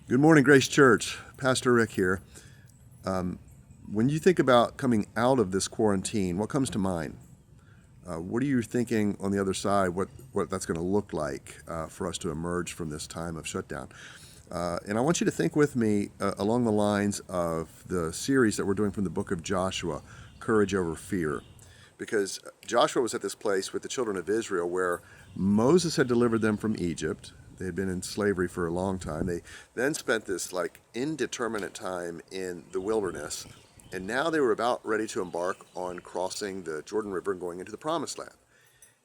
Good morning, Grace Church. Pastor Rick here. When you think about coming out of this quarantine, what comes to mind? What are you thinking on the other side, what that's going to look like for us to emerge from this time of shutdown? And I want you to think with me along the lines of the series that we're doing from the book of Joshua, Courage Over Fear. Because Joshua was at this place with the children of Israel where Moses had delivered them from Egypt. They had been in slavery for a long time. They then spent this indeterminate time in the wilderness, and now they were about ready to embark on crossing the Jordan River and going into the Promised Land.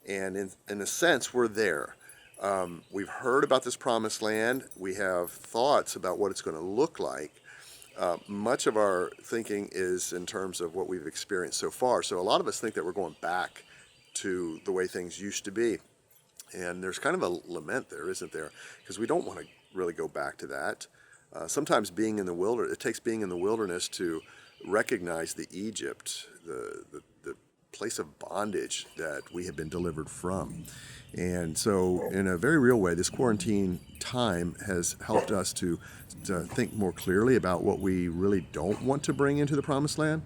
And in a sense, we're there. We've heard about this Promised Land. We have thoughts about what it's going to look like. Much of our thinking is in terms of what we've experienced so far. So a lot of us think that we're going back to the way things used to be. And there's kind of a lament there, isn't there? Because we don't want to really go back to that. Sometimes being in the wilderness, it takes being in the wilderness to recognize the Egypt, the place of bondage that we have been delivered from. And so in a very real way, this quarantine time has helped us to think more clearly about what we really don't want to bring into the Promised Land.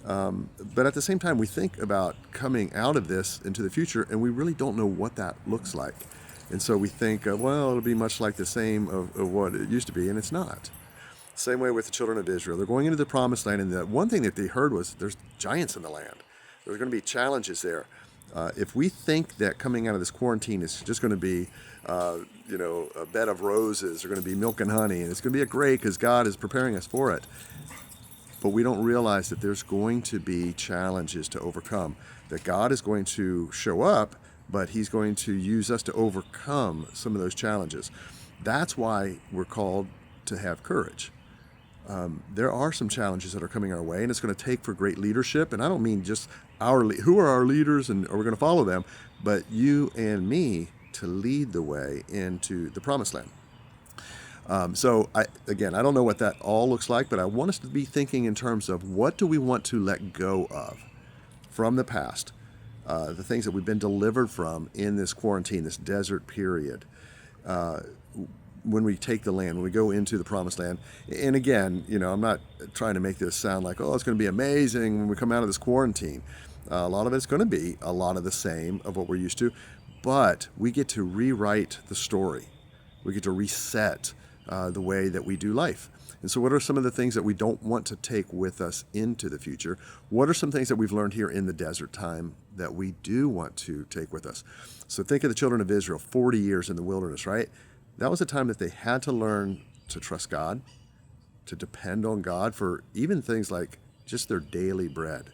But at the same time, we think about coming out of this into the future, and we really don't know what that looks like. And so we think, well, it'll be much like the same of what it used to be, and it's not. Same way with the children of Israel. They're going into the Promised Land, and the one thing that they heard was there's giants in the land. There's going to be challenges there. If we think that coming out of this quarantine is just going to be, a bed of roses, or going to be milk and honey, and it's going to be great because God is preparing us for it, but we don't realize that there's going to be challenges to overcome, that God is going to show up, but he's going to use us to overcome some of those challenges. That's why we're called to have courage. There are some challenges that are coming our way, and it's going to take for great leadership. And I don't mean just who are our leaders and are we going to follow them, but you and me to lead the way into the Promised Land. So I don't know what that all looks like, but I want us to be thinking in terms of what do we want to let go of from the past, the things that we've been delivered from in this quarantine, this desert period, when we take the land, when we go into the Promised Land. And again, I'm not trying to make this sound like, it's going to be amazing when we come out of this quarantine. A lot of it's going to be a lot of the same of what we're used to, but we get to rewrite the story. We get to reset the way that we do life. And so what are some of the things that we don't want to take with us into the future? What are some things that we've learned here in the desert time that we do want to take with us? So think of the children of Israel, 40 years in the wilderness, right? That was a time that they had to learn to trust God, to depend on God for even things like just their daily bread.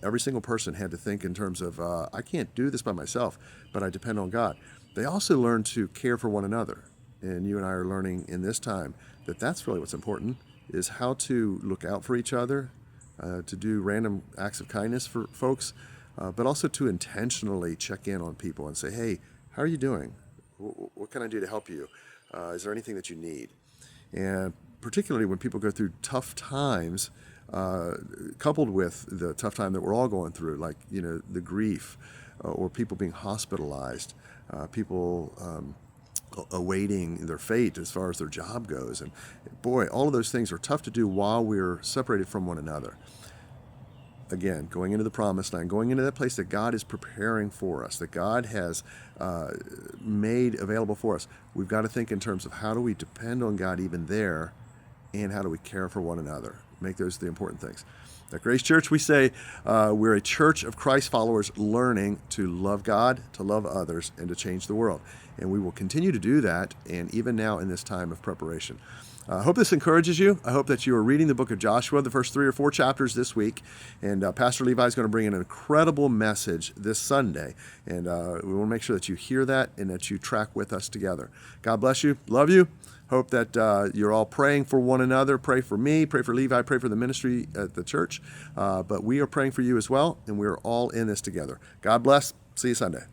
Every single person had to think in terms of, I can't do this by myself, but I depend on God. They also learned to care for one another. And you and I are learning in this time that that's really what's important, is how to look out for each other, to do random acts of kindness for folks, but also to intentionally check in on people and say, hey, how are you doing? What can I do to help you? Is there anything that you need? And particularly when people go through tough times, coupled with the tough time that we're all going through, like, the grief or people being hospitalized, people awaiting their fate as far as their job goes. And boy, all of those things are tough to do while we're separated from one another. Again, going into the Promised Land, going into that place that God is preparing for us, that God has made available for us. We've got to think in terms of how do we depend on God even there, and how do we care for one another. Make those the important things. At Grace Church, we say we're a church of Christ followers learning to love God, to love others, and to change the world. And we will continue to do that, and even now in this time of preparation. I hope this encourages you. I hope that you are reading the book of Joshua, the first 3 or 4 chapters this week. And Pastor Levi is going to bring an incredible message this Sunday. And we want to make sure that you hear that and that you track with us together. God bless you. Love you. Hope that you're all praying for one another. Pray for me, pray for Levi, pray for the ministry at the church. But we are praying for you as well, and we are all in this together. God bless. See you Sunday.